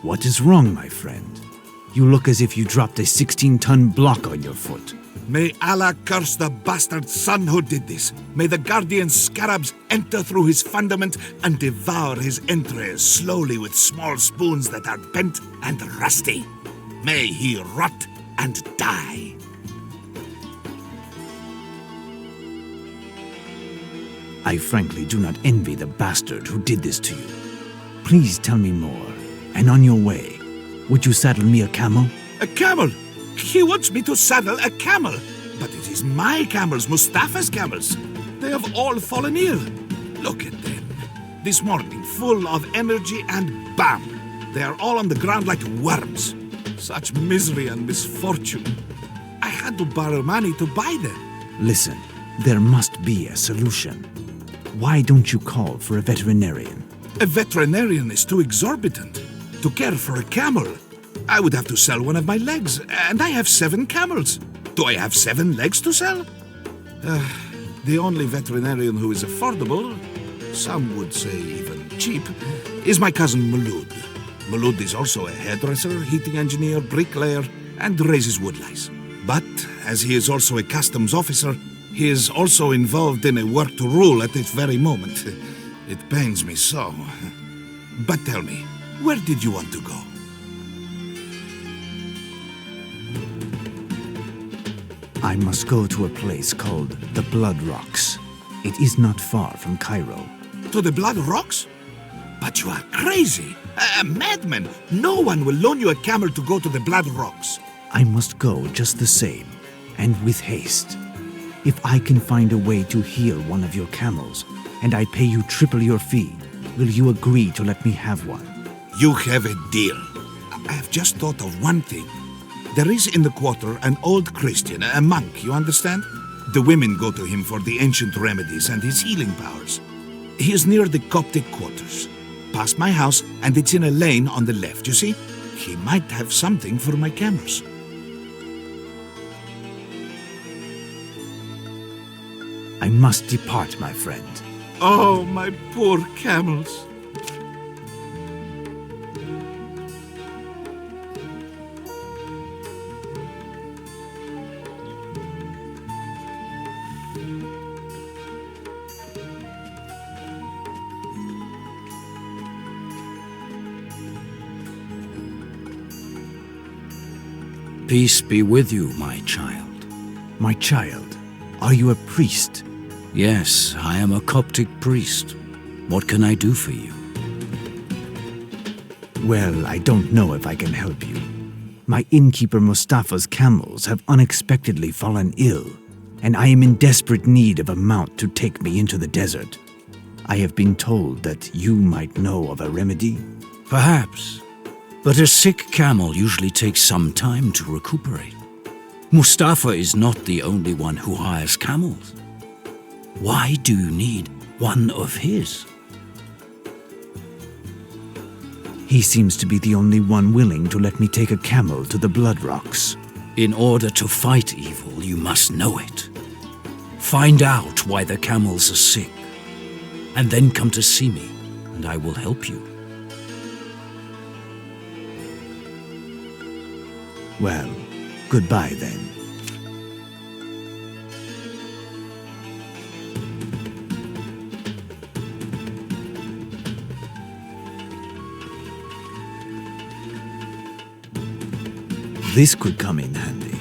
What is wrong, my friend? You look as if you dropped a 16-ton block on your foot. May Allah curse the bastard son who did this. May the guardian scarabs enter through his fundament and devour his entrails slowly with small spoons that are bent and rusty. May he rot and die. I frankly do not envy the bastard who did this to you. Please tell me more, and on your way, would you saddle me a camel? A camel? He wants me to saddle a camel. But it is my camels, Mustafa's camels. They have all fallen ill. Look at them. This morning, full of energy, and bam! They are all on the ground like worms. Such misery and misfortune. I had to borrow money to buy them. Listen, there must be a solution. Why don't you call for a veterinarian? A veterinarian is too exorbitant. To care for a camel, I would have to sell one of my legs, and I have 7 camels. Do I have 7 legs to sell? The only veterinarian who is affordable, some would say even cheap, is my cousin Mulud. Mulud is also a hairdresser, heating engineer, bricklayer, and raises woodlice. But, as he is also a customs officer, he is also involved in a work to rule at this very moment. It pains me so. But tell me, where did you want to go? I must go to a place called the Blood Rocks. It is not far from Cairo. To the Blood Rocks? But you are crazy! A madman! No one will loan you a camel to go to the Blood Rocks. I must go just the same, and with haste. If I can find a way to heal one of your camels, and I pay you triple your fee, will you agree to let me have one? You have a deal. I have just thought of one thing. There is in the quarter an old Christian, a monk, you understand? The women go to him for the ancient remedies and his healing powers. He is near the Coptic quarters. Past my house, and it's in a lane on the left, you see? He might have something for my camels. I must depart, my friend. Oh, my poor camels. Peace be with you, my child. My child, are you a priest? Yes, I am a Coptic priest. What can I do for you? Well, I don't know if I can help you. My innkeeper Mustafa's camels have unexpectedly fallen ill, and I am in desperate need of a mount to take me into the desert. I have been told that you might know of a remedy. Perhaps. But a sick camel usually takes some time to recuperate. Mustafa is not the only one who hires camels. Why do you need one of his? He seems to be the only one willing to let me take a camel to the Blood Rocks. In order to fight evil, you must know it. Find out why the camels are sick, and then come to see me, and I will help you. Well, goodbye then. This could come in handy.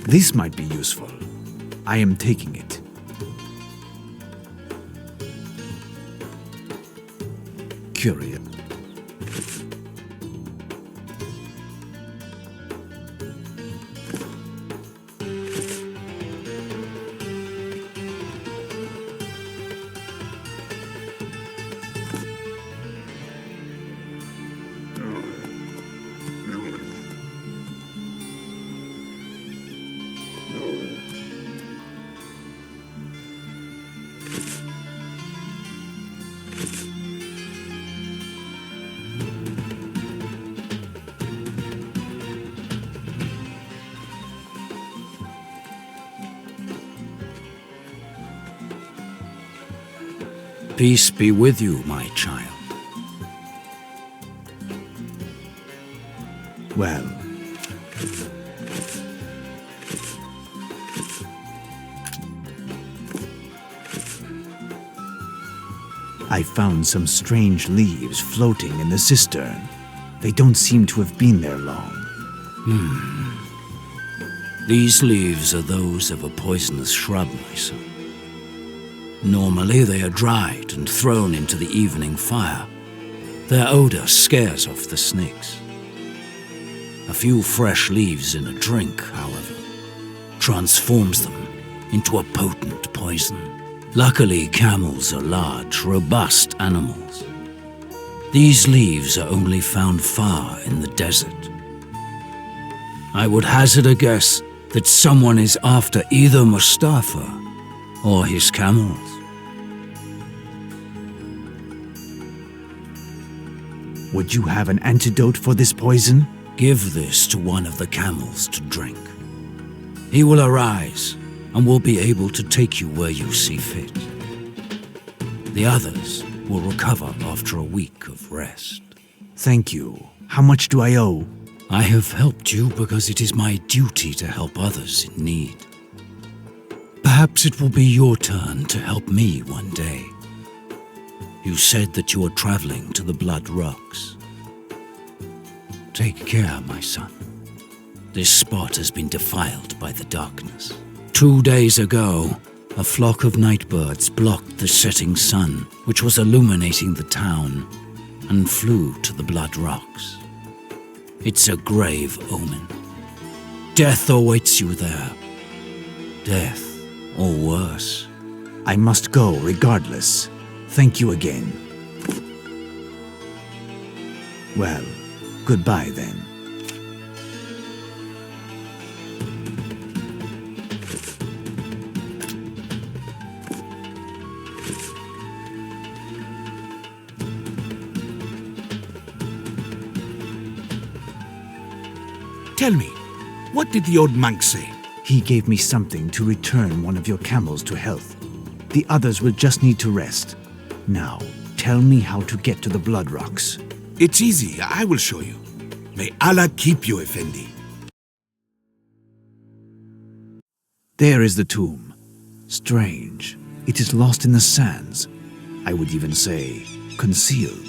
This might be useful. I am taking it. Curious. Peace be with you, my child. Well, I found some strange leaves floating in the cistern. They don't seem to have been there long. These leaves are those of a poisonous shrub, my son. Normally they are dried and thrown into the evening fire. Their odor scares off the snakes. A few fresh leaves in a drink, however, transforms them into a potent poison. Luckily, camels are large, robust animals. These leaves are only found far in the desert. I would hazard a guess that someone is after either Mustafa or his camels. Would you have an antidote for this poison? Give this to one of the camels to drink. He will arise and will be able to take you where you see fit. The others will recover after a week of rest. Thank you. How much do I owe? I have helped you because it is my duty to help others in need. Perhaps it will be your turn to help me one day. You said that you are traveling to the Blood Rocks. Take care, my son. This spot has been defiled by the darkness. 2 days ago, a flock of nightbirds blocked the setting sun, which was illuminating the town, and flew to the Blood Rocks. It's a grave omen. Death awaits you there. Death, or worse. I must go regardless. Thank you again. Well, goodbye then. Tell me, what did the old monk say? He gave me something to return one of your camels to health. The others will just need to rest. Now, tell me how to get to the Blood Rocks. It's easy, I will show you. May Allah keep you, Effendi. There is the tomb. Strange. It is lost in the sands. I would even say, concealed.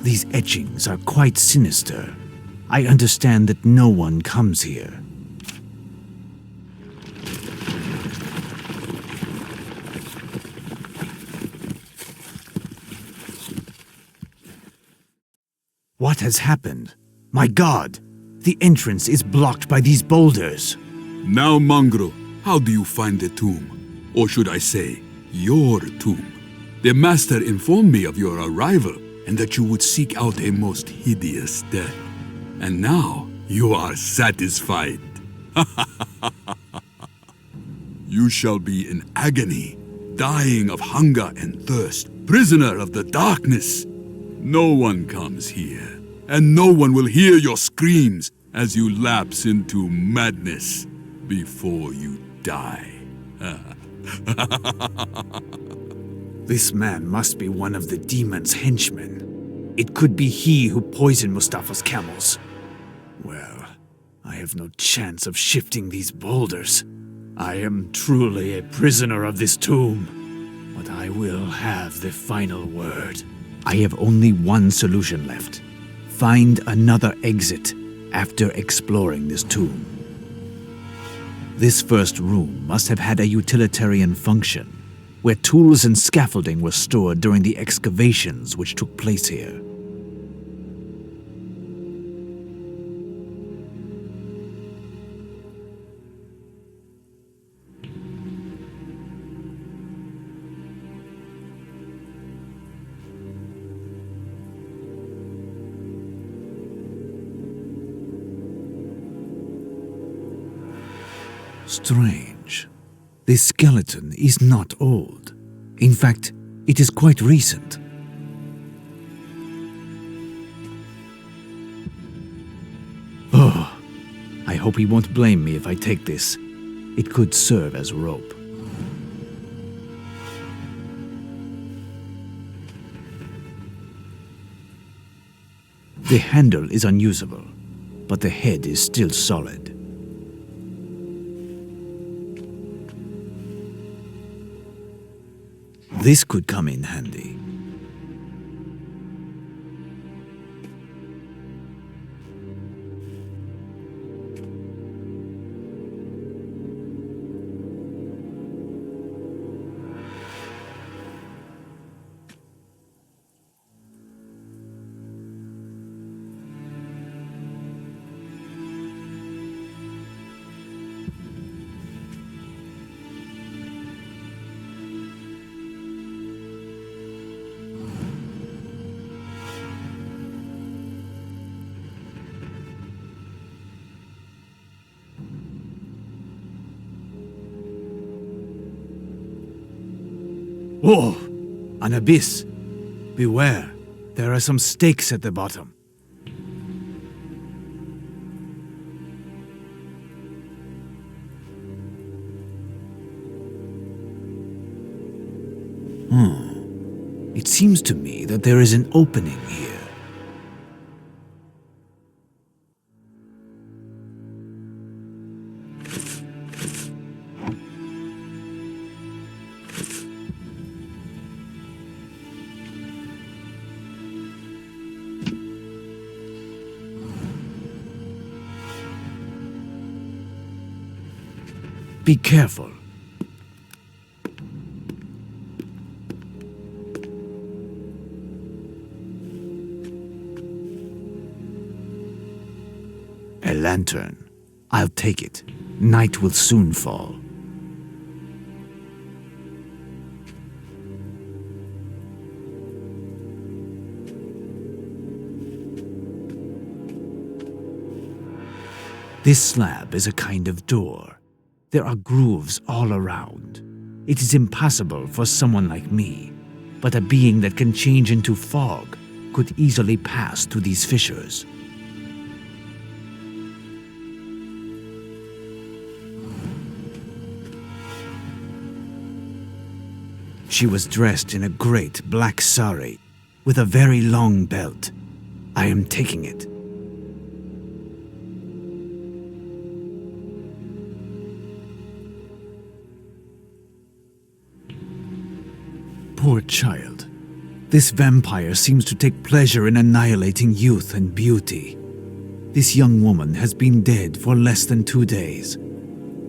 These etchings are quite sinister. I understand that no one comes here. What has happened? My God! The entrance is blocked by these boulders. Now, Mangro, how do you find the tomb? Or should I say, your tomb? The master informed me of your arrival and that you would seek out a most hideous death. And now you are satisfied. You shall be in agony, dying of hunger and thirst, prisoner of the darkness. No one comes here, and no one will hear your screams as you lapse into madness before you die. This man must be one of the demon's henchmen. It could be he who poisoned Mustafa's camels. Well, I have no chance of shifting these boulders. I am truly a prisoner of this tomb, but I will have the final word. I have only one solution left. Find another exit after exploring this tomb. This first room must have had a utilitarian function, where tools and scaffolding were stored during the excavations which took place here. Strange. This skeleton is not old. In fact, it is quite recent. Oh, hope he won't blame me if I take this. It could serve as rope. The handle is unusable, but the head is still solid. This could come in handy. Oh, an abyss. Beware, there are some stakes at the bottom. It seems to me that there is an opening here. Be careful. A lantern. I'll take it. Night will soon fall. This slab is a kind of door. There are grooves all around. It is impossible for someone like me, but a being that can change into fog could easily pass through these fissures. She was dressed in a great black sari with a very long belt. I am taking it. Poor child. This vampire seems to take pleasure in annihilating youth and beauty. This young woman has been dead for less than 2 days.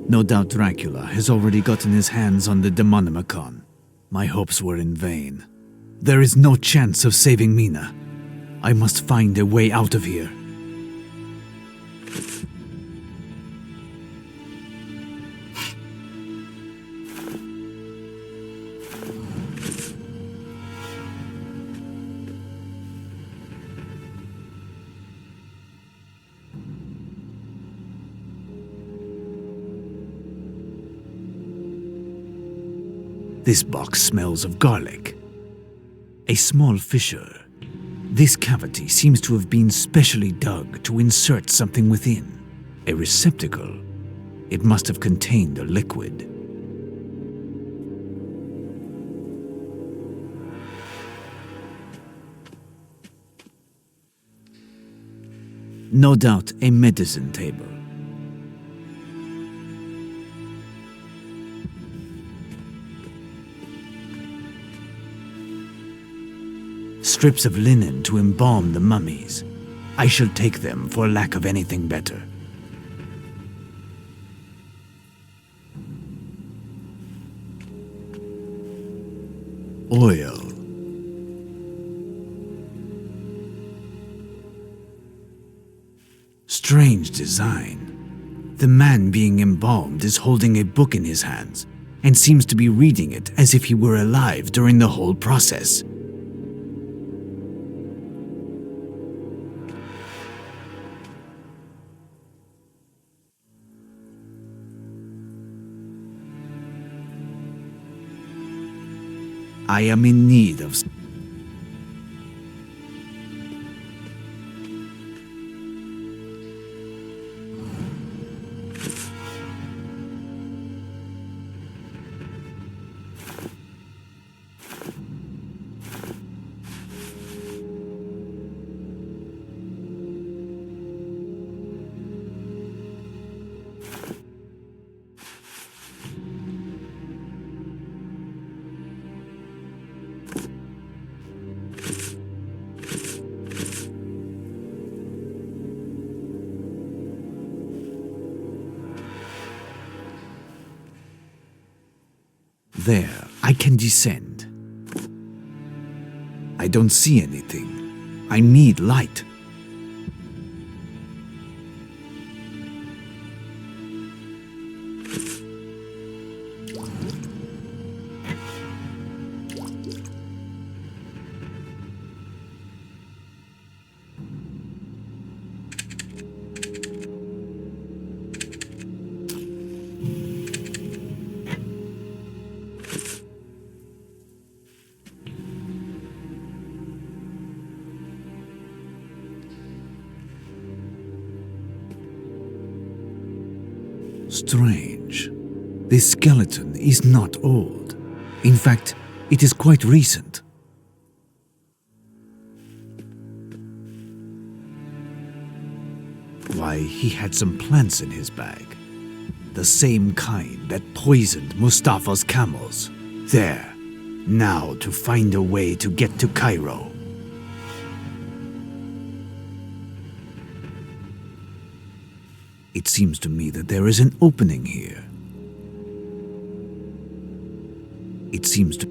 No doubt Dracula has already gotten his hands on the Demonomicon. My hopes were in vain. There is no chance of saving Mina. I must find a way out of here. This box smells of garlic. A small fissure. This cavity seems to have been specially dug to insert something within. A receptacle. It must have contained a liquid. No doubt a medicine table. Strips of linen to embalm the mummies. I shall take them for lack of anything better. Oil. Strange design. The man being embalmed is holding a book in his hands and seems to be reading it as if he were alive during the whole process. I am in need of... There, I can descend. I don't see anything. I need light. Strange. This skeleton is not old. In fact, it is quite recent. Why, he had some plants in his bag. The same kind that poisoned Mustafa's camels. There. Now to find a way to get to Cairo. It seems to me that there is an opening here. It seems to...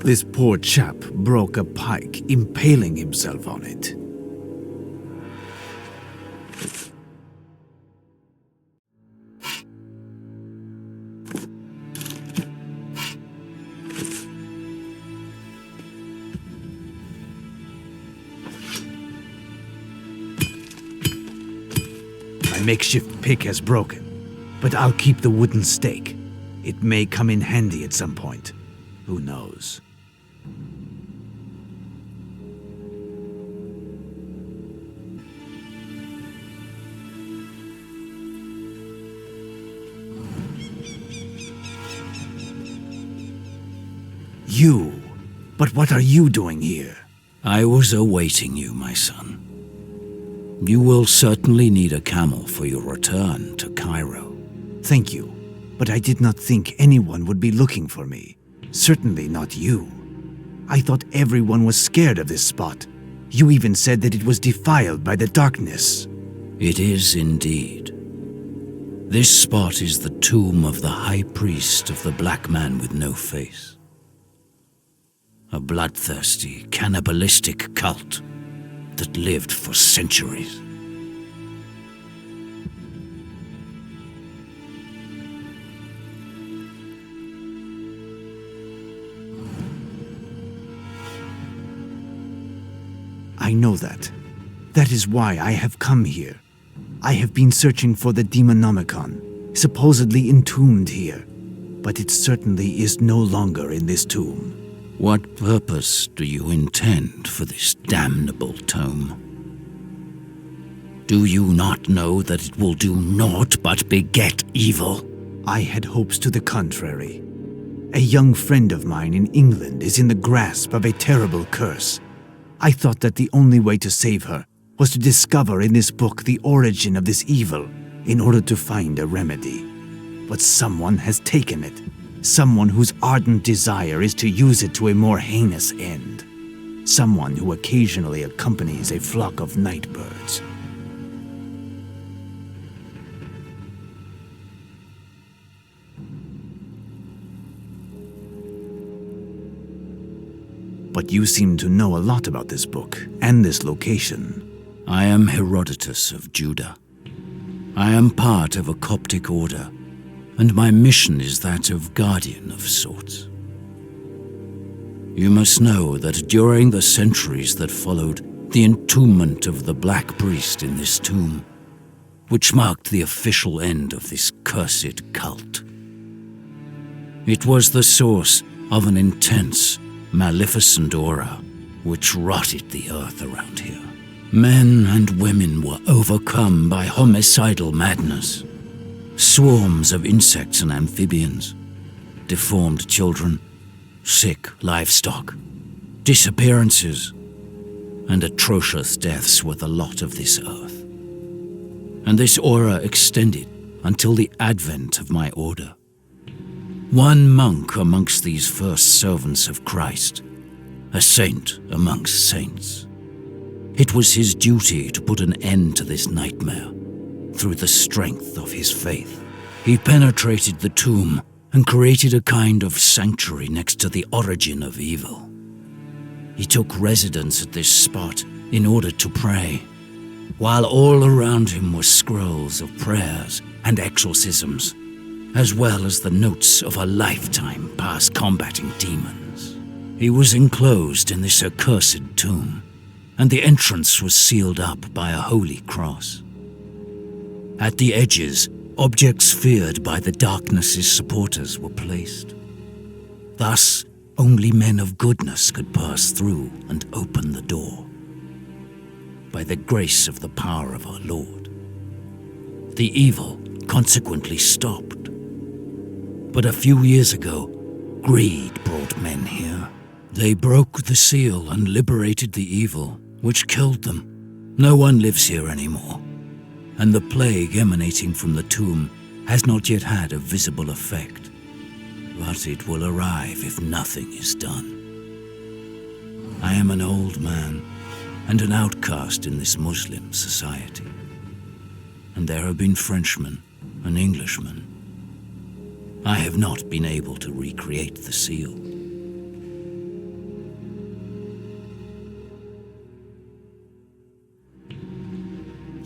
This poor chap broke a pike, impaling himself on it. My makeshift pick has broken, but I'll keep the wooden stake. It may come in handy at some point. Who knows? You? But what are you doing here? I was awaiting you, my son. You will certainly need a camel for your return to Cairo. Thank you, but I did not think anyone would be looking for me. Certainly not you. I thought everyone was scared of this spot. You even said that it was defiled by the darkness. It is indeed. This spot is the tomb of the high priest of the black man with no face. A bloodthirsty, cannibalistic cult that lived for centuries. I know that. That is why I have come here. I have been searching for the Demonomicon, supposedly entombed here, but it certainly is no longer in this tomb. What purpose do you intend for this damnable tome? Do you not know that it will do naught but beget evil? I had hopes to the contrary. A young friend of mine in England is in the grasp of a terrible curse. I thought that the only way to save her was to discover in this book the origin of this evil in order to find a remedy. But someone has taken it. Someone whose ardent desire is to use it to a more heinous end. Someone who occasionally accompanies a flock of night birds. But you seem to know a lot about this book and this location. I am Herodotus of Judah. I am part of a Coptic order, and my mission is that of guardian of sorts. You must know that during the centuries that followed the entombment of the Black Priest in this tomb, which marked the official end of this cursed cult, it was the source of an intense, maleficent aura which rotted the earth around here. Men and women were overcome by homicidal madness. Swarms of insects and amphibians, deformed children, sick livestock, disappearances, and atrocious deaths were the lot of this earth. And this aura extended until the advent of my order. One monk amongst these first servants of Christ a saint amongst saints. It was his duty to put an end to this nightmare through the strength of his faith. He penetrated the tomb and created a kind of sanctuary next to the origin of evil. He took residence at this spot in order to pray, while all around him were scrolls of prayers and exorcisms, as well as the notes of a lifetime past combating demons. He was enclosed in this accursed tomb, and the entrance was sealed up by a holy cross. At the edges, objects feared by the darkness's supporters were placed. Thus, only men of goodness could pass through and open the door. By the grace of the power of our Lord, the evil consequently stopped. But a few years ago, greed brought men here. They broke the seal and liberated the evil, which killed them. No one lives here anymore, and the plague emanating from the tomb has not yet had a visible effect. But it will arrive if nothing is done. I am an old man and an outcast in this Muslim society, and there have been Frenchmen and Englishmen. I have not been able to recreate the seal.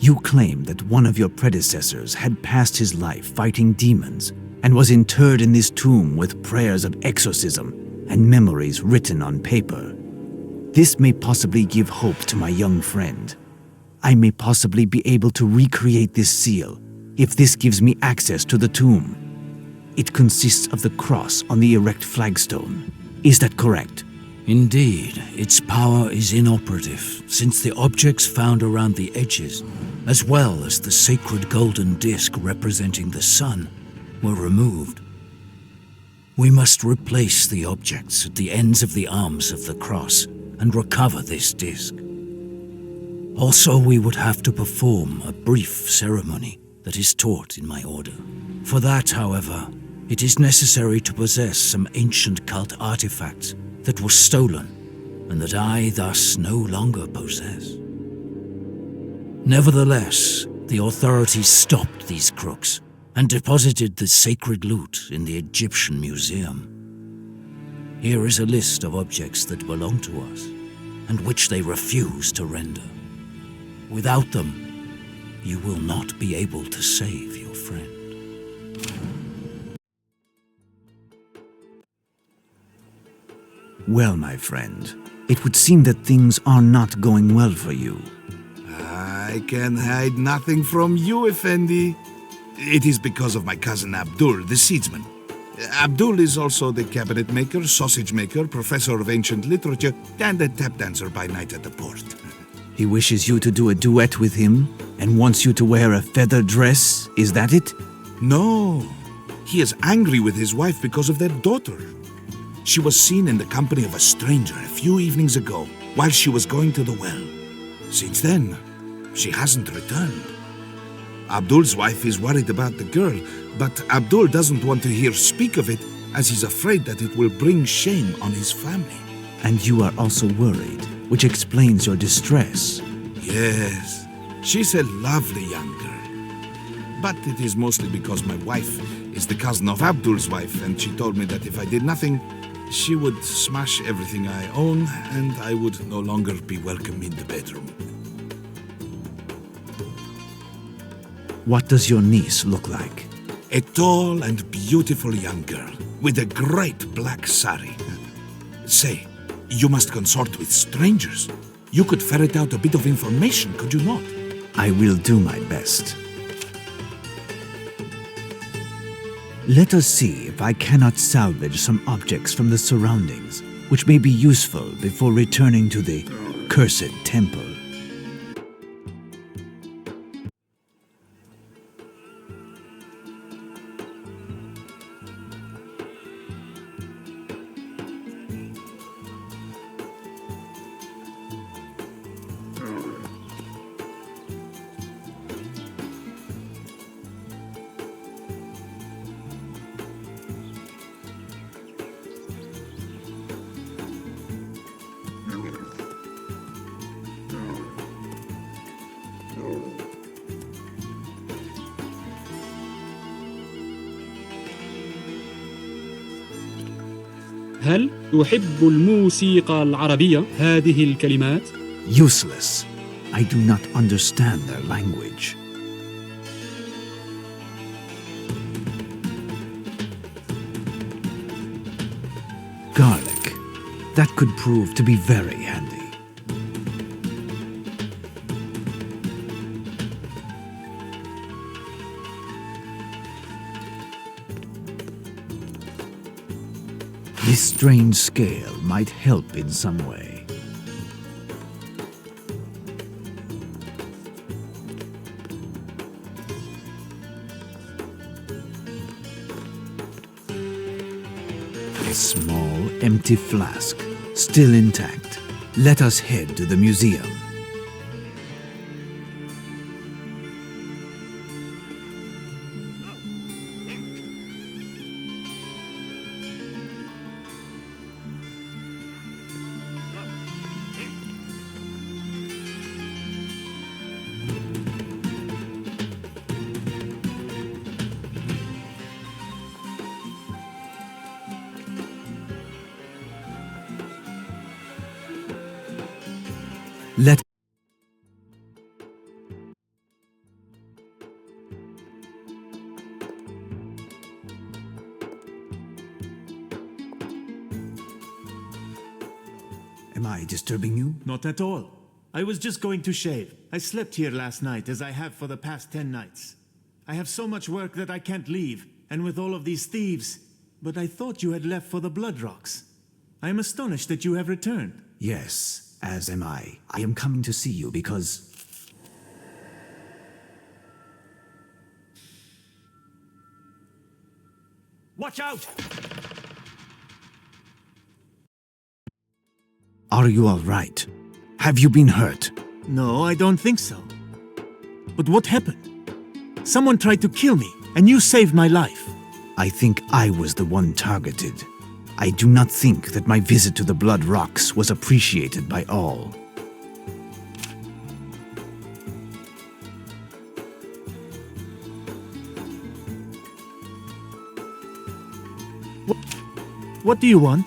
You claim that one of your predecessors had passed his life fighting demons and was interred in this tomb with prayers of exorcism and memories written on paper. This may possibly give hope to my young friend. I may possibly be able to recreate this seal if this gives me access to the tomb. It consists of the cross on the erect flagstone. Is that correct? Indeed, its power is inoperative, since the objects found around the edges, as well as the sacred golden disc representing the sun, were removed. We must replace the objects at the ends of the arms of the cross and recover this disc. Also, we would have to perform a brief ceremony that is taught in my order. For that, however, it is necessary to possess some ancient cult artifacts that were stolen and that I thus no longer possess. Nevertheless, the authorities stopped these crooks and deposited the sacred loot in the Egyptian Museum. Here is a list of objects that belong to us and which they refuse to render. Without them, you will not be able to save your friend. Well, my friend, it would seem that things are not going well for you. I can hide nothing from you, Effendi. It is because of my cousin Abdul, the seedsman. Abdul is also the cabinet maker, sausage maker, professor of ancient literature, and a tap dancer by night at the port. He wishes you to do a duet with him and wants you to wear a feather dress, is that it? No, he is angry with his wife because of their daughter. She was seen in the company of a stranger a few evenings ago while she was going to the well. Since then, she hasn't returned. Abdul's wife is worried about the girl, but Abdul doesn't want to hear speak of it as he's afraid that it will bring shame on his family. And you are also worried, which explains your distress. Yes, she's a lovely young girl. But it is mostly because my wife is the cousin of Abdul's wife, and she told me that if I did nothing, she would smash everything I own, and I would no longer be welcome in the bedroom. What does your niece look like? A tall and beautiful young girl with a great black sari. Say, you must consort with strangers. You could ferret out a bit of information, could you not? I will do my best. Let us see if I cannot salvage some objects from the surroundings, which may be useful before returning to the cursed temple. هل تحب الموسيقى العربية هذه الكلمات؟ Useless. I do not understand their language. Garlic. That could prove to be very handy. This strange scale might help in some way. A small, empty flask, still intact. Let us head to the museum. Let Am I disturbing you? Not at all. I was just going to shave. I slept here last night, as I have for the past 10 nights. I have so much work that I can't leave, and with all of these thieves. But I thought you had left for the Blood Rocks. I am astonished that you have returned. Yes, as am I. I am coming to see you because... Watch out! Are you all right? Have you been hurt? No, I don't think so. But what happened? Someone tried to kill me, and you saved my life. I think I was the one targeted. I do not think that my visit to the Blood Rocks was appreciated by all. What do you want?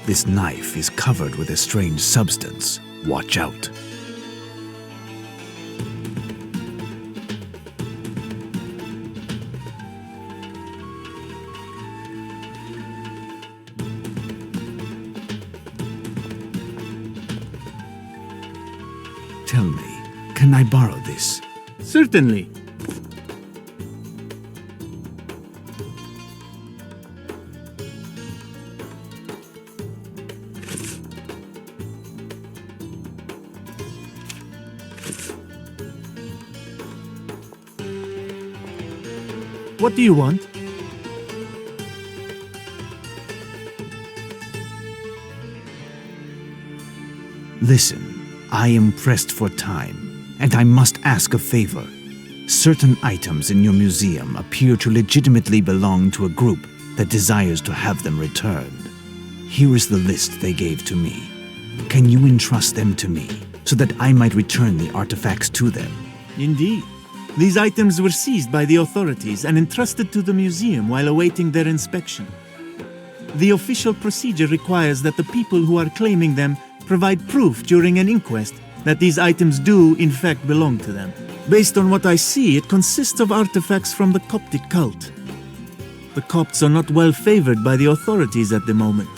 This knife is covered with a strange substance. Watch out. Tell me, can I borrow this? Certainly. What do you want? Listen, I am pressed for time, and I must ask a favor. Certain items in your museum appear to legitimately belong to a group that desires to have them returned. Here is the list they gave to me. Can you entrust them to me, so that I might return the artifacts to them? Indeed. These items were seized by the authorities and entrusted to the museum while awaiting their inspection. The official procedure requires that the people who are claiming them provide proof during an inquest that these items do in fact belong to them. Based on what I see, it consists of artifacts from the Coptic cult. The Copts are not well favored by the authorities at the moment.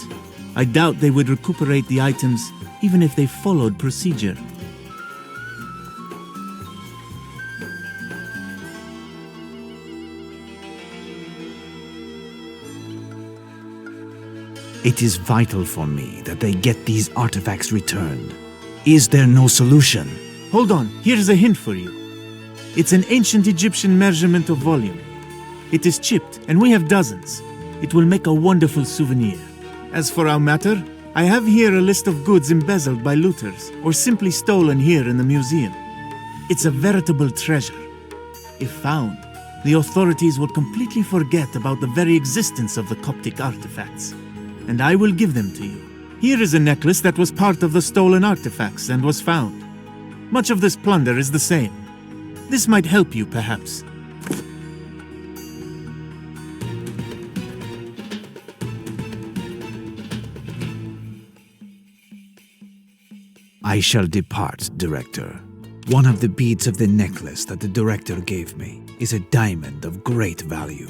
I doubt they would recuperate the items even if they followed procedure. It is vital for me that they get these artifacts returned. Is there no solution? Hold on, here's a hint for you. It's an ancient Egyptian measurement of volume. It is chipped, and we have dozens. It will make a wonderful souvenir. As for our matter, I have here a list of goods embezzled by looters, or simply stolen here in the museum. It's a veritable treasure. If found, the authorities would completely forget about the very existence of the Coptic artifacts, and I will give them to you. Here is a necklace that was part of the stolen artifacts and was found. Much of this plunder is the same. This might help you, perhaps. I shall depart, Director. One of the beads of the necklace that the Director gave me is a diamond of great value.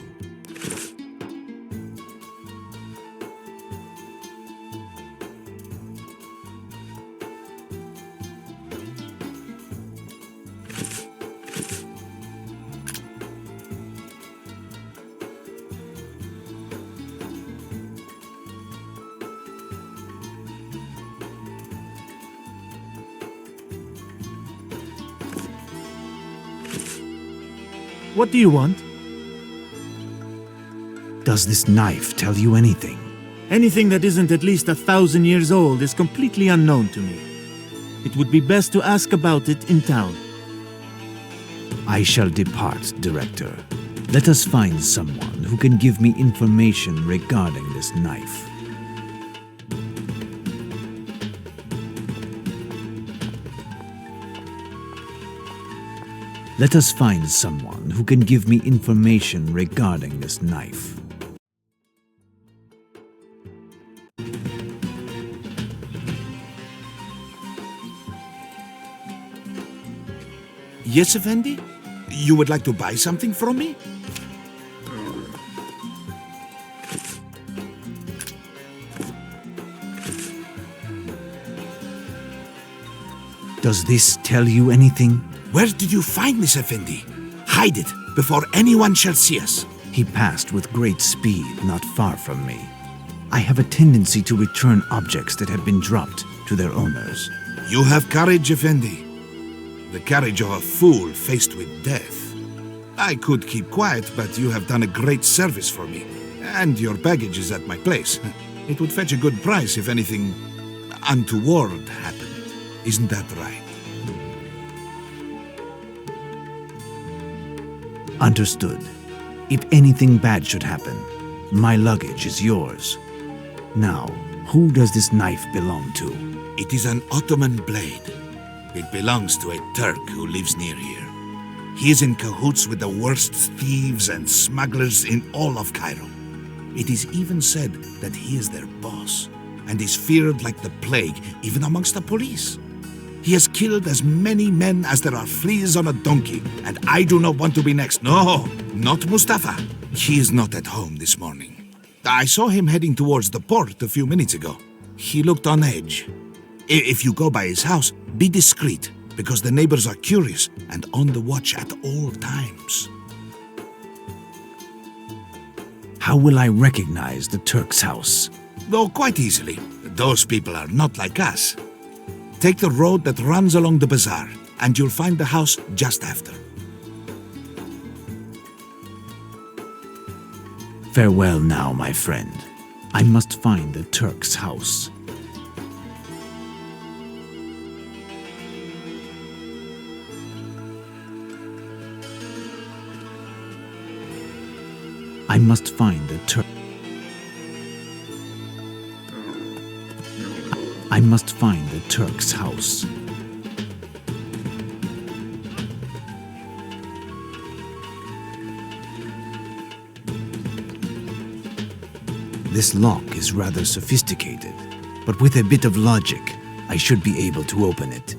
What do you want? Does this knife tell you anything? Anything that isn't at least 1,000 years old is completely unknown to me. It would be best to ask about it in town. I shall depart, Director. Let us find someone who can give me information regarding this knife. Let us find someone who can give me information regarding this knife. Yes, Effendi? You would like to buy something from me? Does this tell you anything? Where did you find this, Effendi? Hide it before anyone shall see us. He passed with great speed not far from me. I have a tendency to return objects that have been dropped to their owners. You have courage, Effendi. The courage of a fool faced with death. I could keep quiet, but you have done a great service for me. And your baggage is at my place. It would fetch a good price if anything untoward happened. Isn't that right? Understood. If anything bad should happen, my luggage is yours. Now, who does this knife belong to? It is an Ottoman blade. It belongs to a Turk who lives near here. He is in cahoots with the worst thieves and smugglers in all of Cairo. It is even said that he is their boss and is feared like the plague even amongst the police. He has killed as many men as there are fleas on a donkey, and I do not want to be next. No, not Mustafa. He is not at home this morning. I saw him heading towards the port a few minutes ago. He looked on edge. If you go by his house, be discreet, because the neighbors are curious and on the watch at all times. How will I recognize the Turk's house? Oh, quite easily. Those people are not like us. Take the road that runs along the bazaar, and you'll find the house just after. Farewell now, my friend. I must find the Turk's house. I must find the Turk. I must find the Turk's house. This lock is rather sophisticated, but with a bit of logic, I should be able to open it.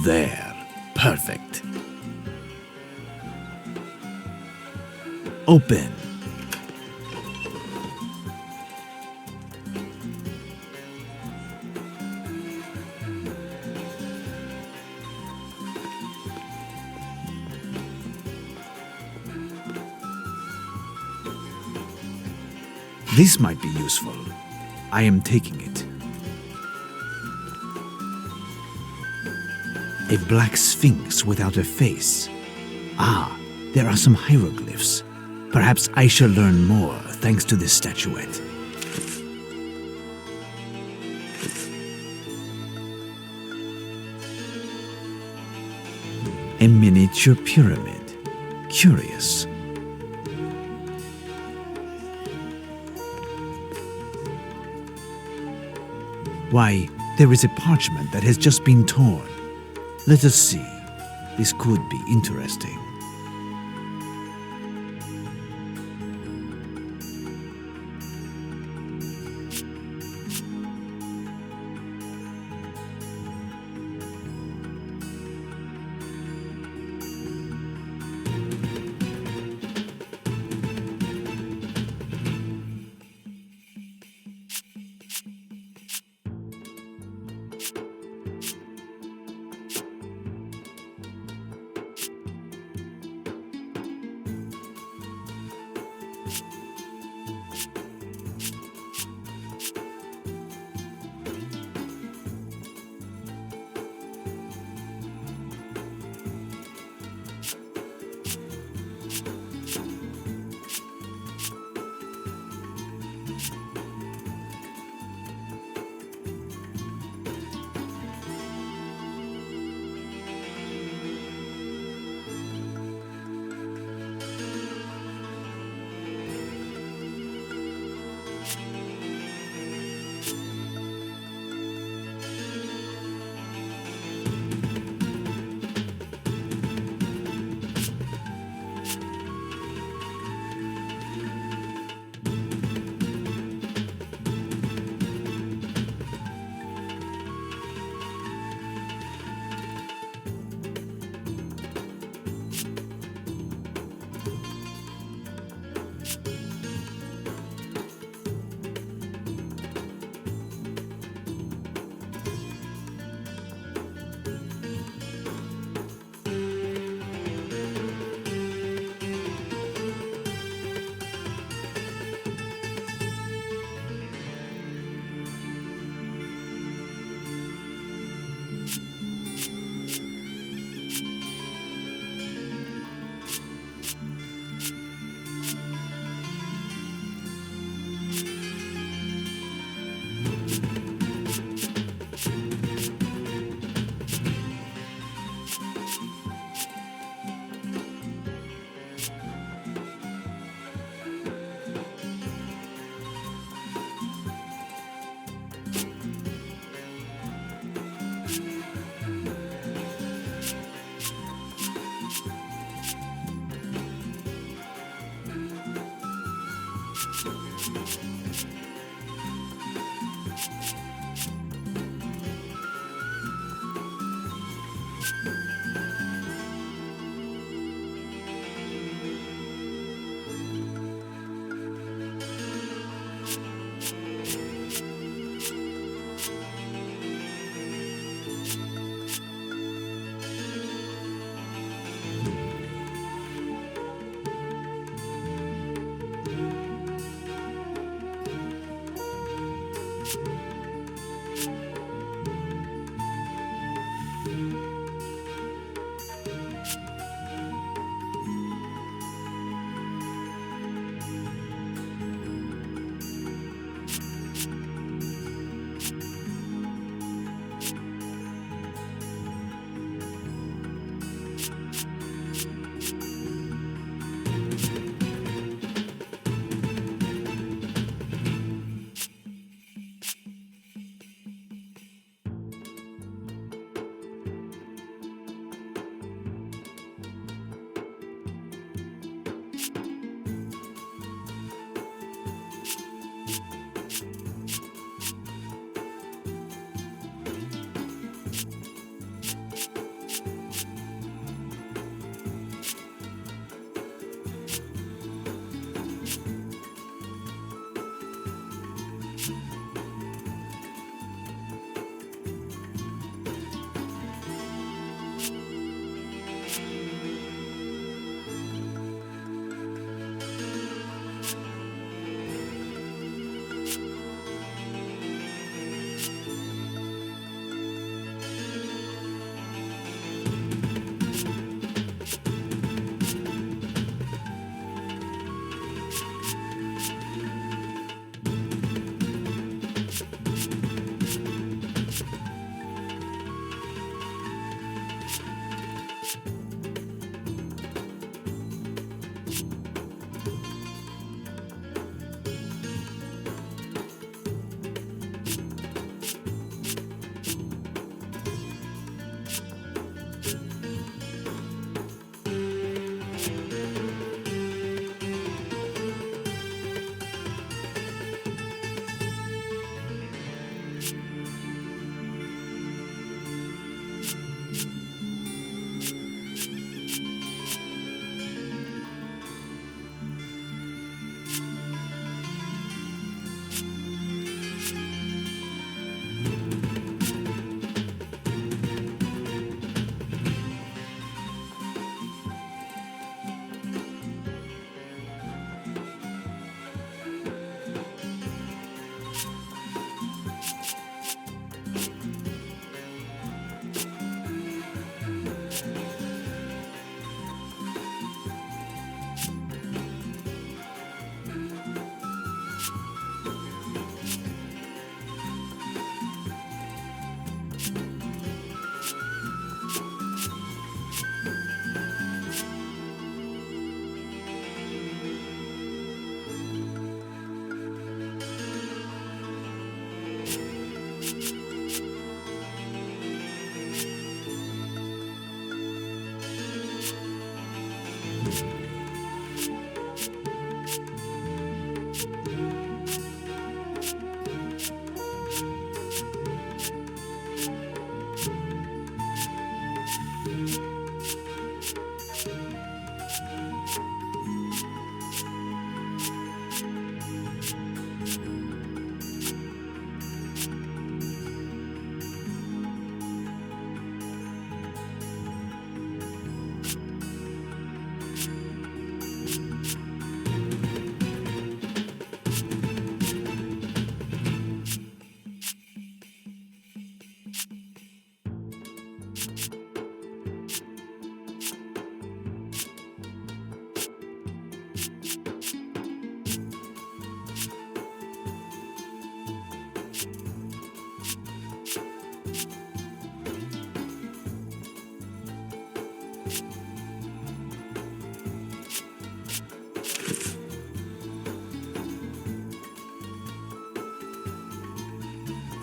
There. Perfect. Open. This might be useful. I am taking it. A black sphinx without a face. Ah, there are some hieroglyphs. Perhaps I shall learn more thanks to this statuette. A miniature pyramid. Curious. Why, there is a parchment that has just been torn. Let us see. This could be interesting.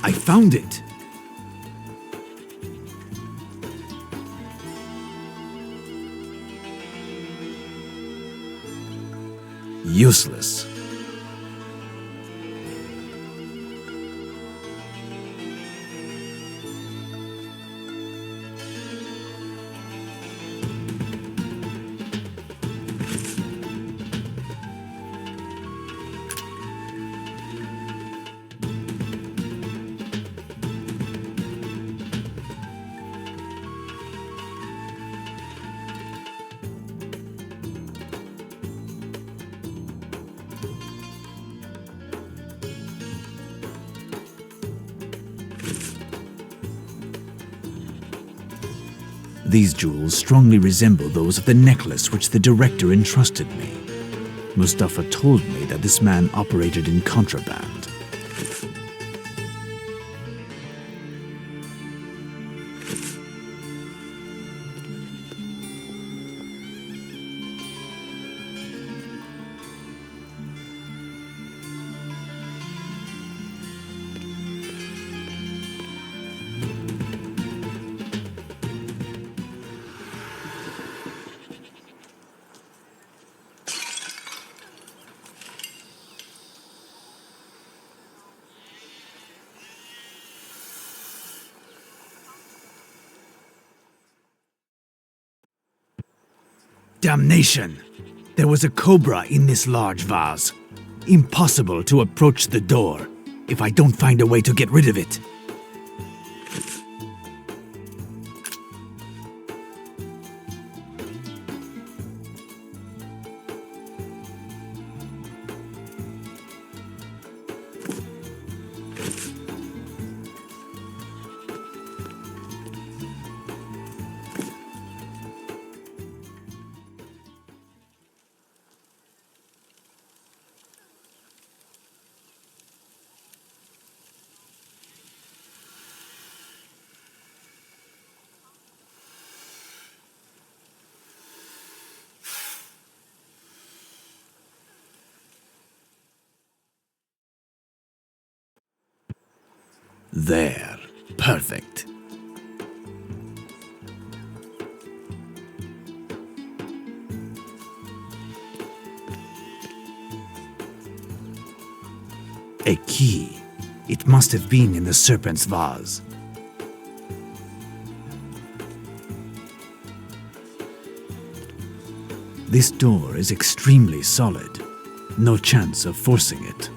I found it! Useless. These jewels strongly resemble those of the necklace which the director entrusted me. Mustafa told me that this man operated in contraband. Damnation! There was a cobra in this large vase. Impossible to approach the door if I don't find a way to get rid of it. There. Perfect. A key. It must have been in the serpent's vase. This door is extremely solid. No chance of forcing it.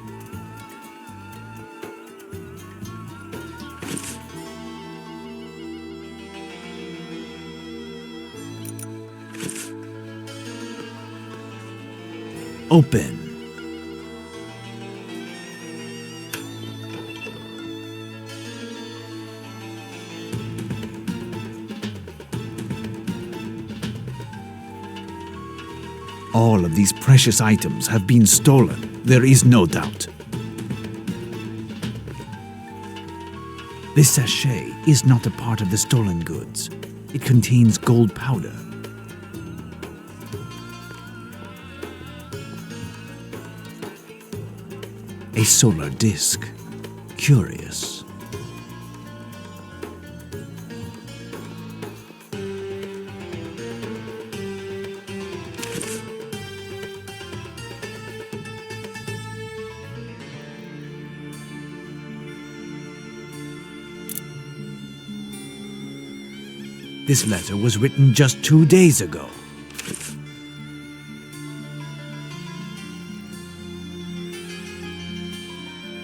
Open. All of these precious items have been stolen, there is no doubt. This sachet is not a part of the stolen goods. It contains gold powder. A solar disk. Curious. This letter was written just 2 days ago.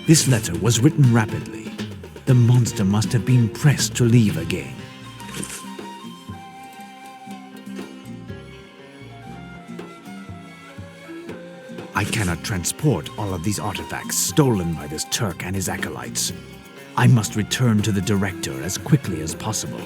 This letter was written rapidly. The monster must have been pressed to leave again. I cannot transport all of these artifacts stolen by this Turk and his acolytes. I must return to the director as quickly as possible.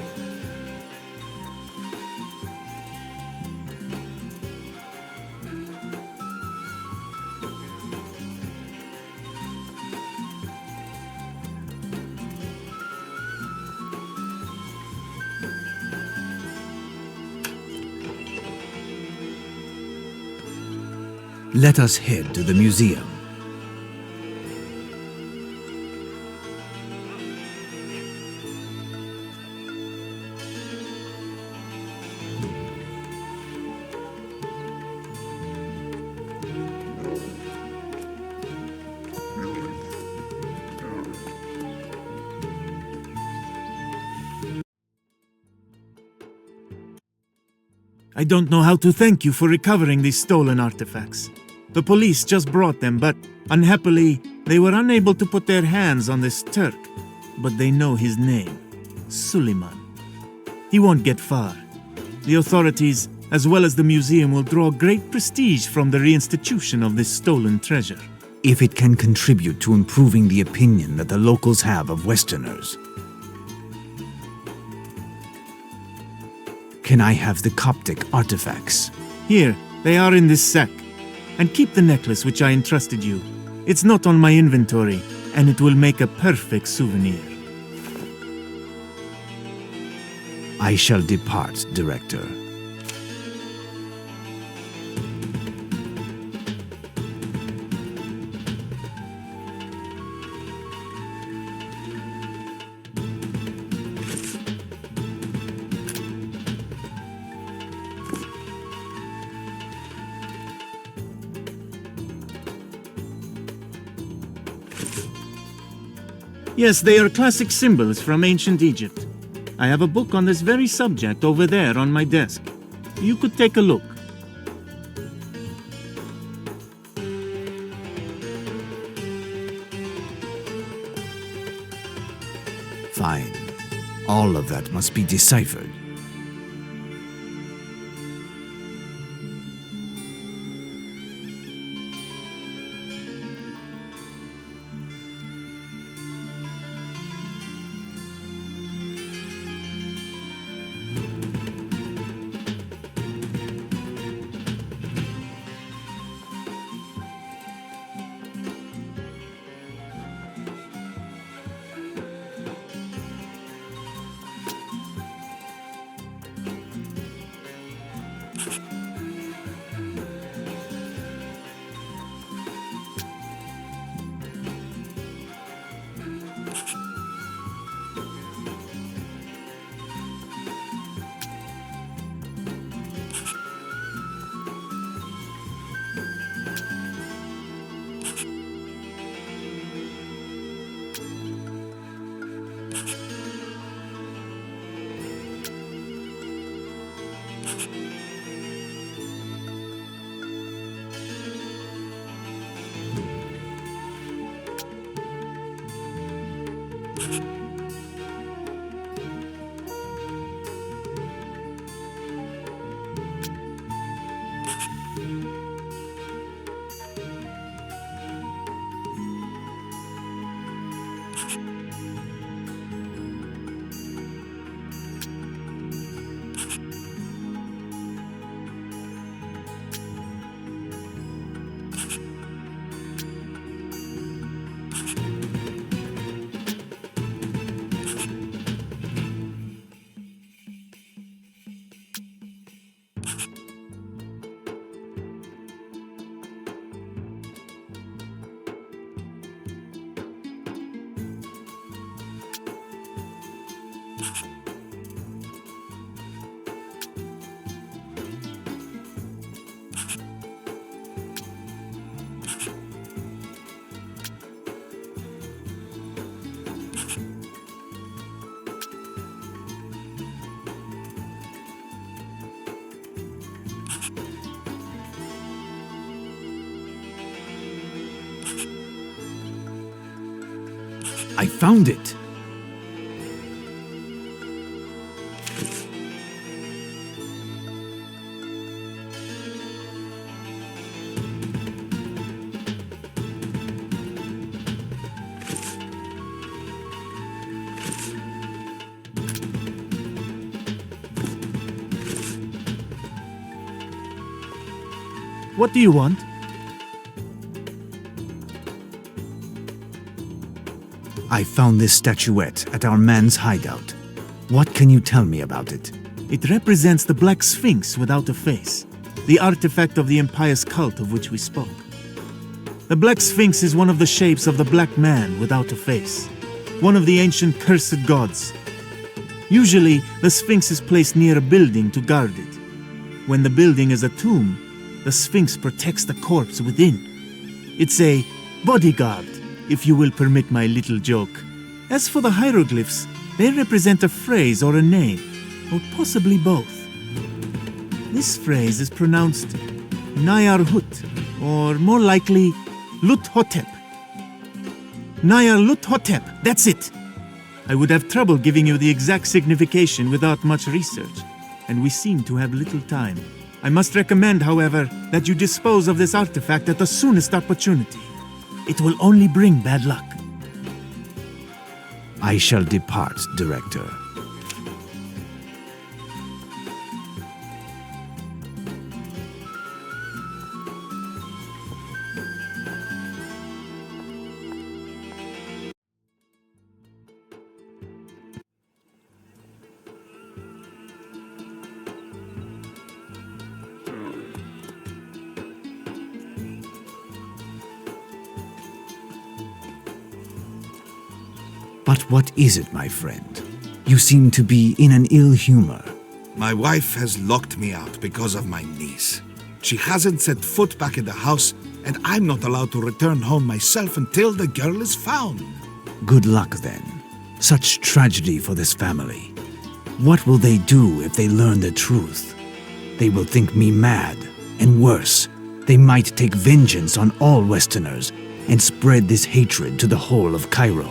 Let us head to the museum. I don't know how to thank you for recovering these stolen artifacts. The police just brought them, but unhappily, they were unable to put their hands on this Turk. But they know his name, Suleiman. He won't get far. The authorities, as well as the museum, will draw great prestige from the reinstitution of this stolen treasure. If it can contribute to improving the opinion that the locals have of Westerners. Can I have the Coptic artifacts? Here, they are in this sack. And keep the necklace which I entrusted you. It's not on my inventory, and it will make a perfect souvenir. I shall depart, Director. Yes, they are classic symbols from ancient Egypt. I have a book on this very subject over there on my desk. You could take a look. Fine. All of that must be deciphered. I found it! What do you want? I found this statuette at our man's hideout. What can you tell me about it? It represents the Black Sphinx without a face, the artifact of the impious cult of which we spoke. The Black Sphinx is one of the shapes of the Black Man without a face, one of the ancient cursed gods. Usually, the Sphinx is placed near a building to guard it. When the building is a tomb, the Sphinx protects the corpse within. It's a bodyguard, if you will permit my little joke. As for the hieroglyphs, they represent a phrase or a name, or possibly both. This phrase is pronounced Nayar Hut, or more likely, Lut Hotep. Nayar Lut Hotep, that's it! I would have trouble giving you the exact signification without much research, and we seem to have little time. I must recommend, however, that you dispose of this artifact at the soonest opportunity. It will only bring bad luck. I shall depart, Director. But what is it, my friend? You seem to be in an ill humor. My wife has locked me out because of my niece. She hasn't set foot back in the house, and I'm not allowed to return home myself until the girl is found. Good luck, then. Such tragedy for this family. What will they do if they learn the truth? They will think me mad, and worse, they might take vengeance on all Westerners and spread this hatred to the whole of Cairo.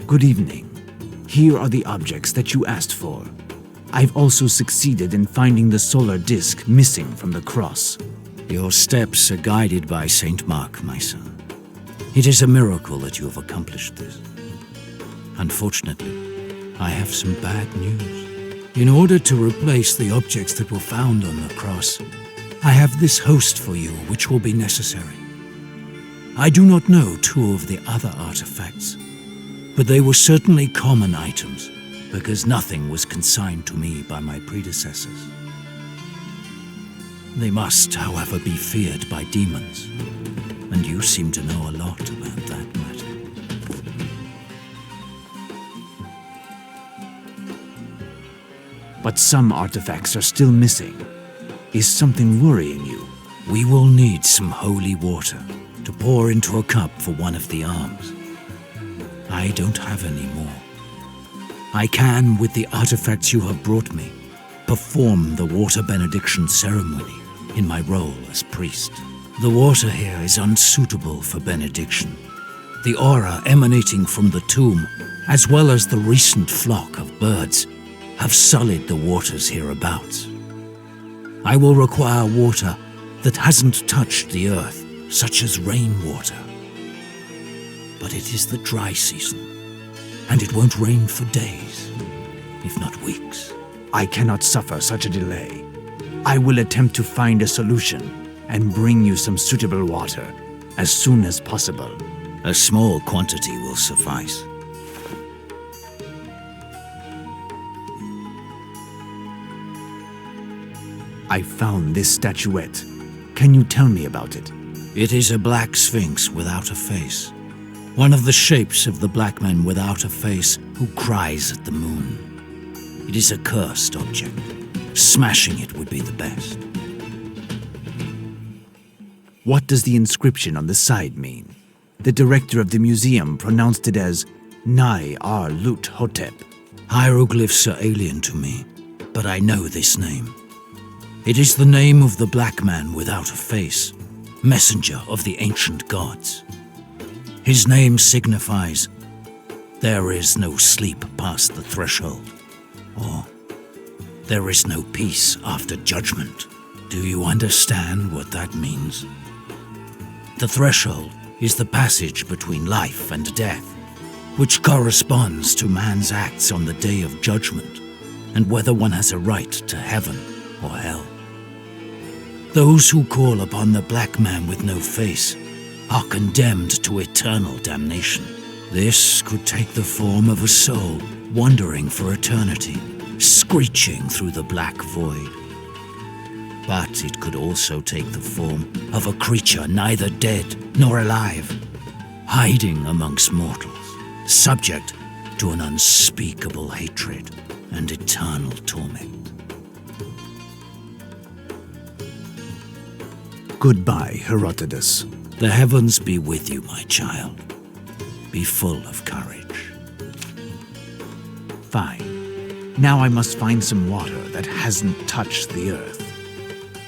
Good evening. Here are the objects that you asked for. I've also succeeded in finding the solar disk missing from the cross. Your steps are guided by Saint Mark, my son. It is a miracle that you have accomplished this. Unfortunately, I have some bad news. In order to replace the objects that were found on the cross, I have this host for you, which will be necessary. I do not know two of the other artifacts, but they were certainly common items, because nothing was consigned to me by my predecessors. They must, however, be feared by demons, and you seem to know a lot about that matter. But some artifacts are still missing. Is something worrying you? We will need some holy water to pour into a cup for one of the arms. I don't have any more. I can, with the artifacts you have brought me, perform the water benediction ceremony in my role as priest. The water here is unsuitable for benediction. The aura emanating from the tomb, as well as the recent flock of birds, have sullied the waters hereabouts. I will require water that hasn't touched the earth, such as rainwater. But it is the dry season, and it won't rain for days, if not weeks. I cannot suffer such a delay. I will attempt to find a solution and bring you some suitable water as soon as possible. A small quantity will suffice. I found this statuette. Can you tell me about it? It is a black sphinx without a face. One of the shapes of the black man without a face who cries at the moon. It is a cursed object. Smashing it would be the best. What does the inscription on the side mean? The director of the museum pronounced it as Nai Ar Lut Hotep. Hieroglyphs are alien to me, but I know this name. It is the name of the black man without a face, messenger of the ancient gods. His name signifies, there is no sleep past the threshold, or there is no peace after judgment. Do you understand what that means? The threshold is the passage between life and death, which corresponds to man's acts on the day of judgment, and whether one has a right to heaven or hell. Those who call upon the black man with no face are condemned to eternal damnation. This could take the form of a soul wandering for eternity, screeching through the black void. But it could also take the form of a creature neither dead nor alive, hiding amongst mortals, subject to an unspeakable hatred and eternal torment. Goodbye, Herodotus. The heavens be with you, my child. Be full of courage. Fine. Now I must find some water that hasn't touched the earth.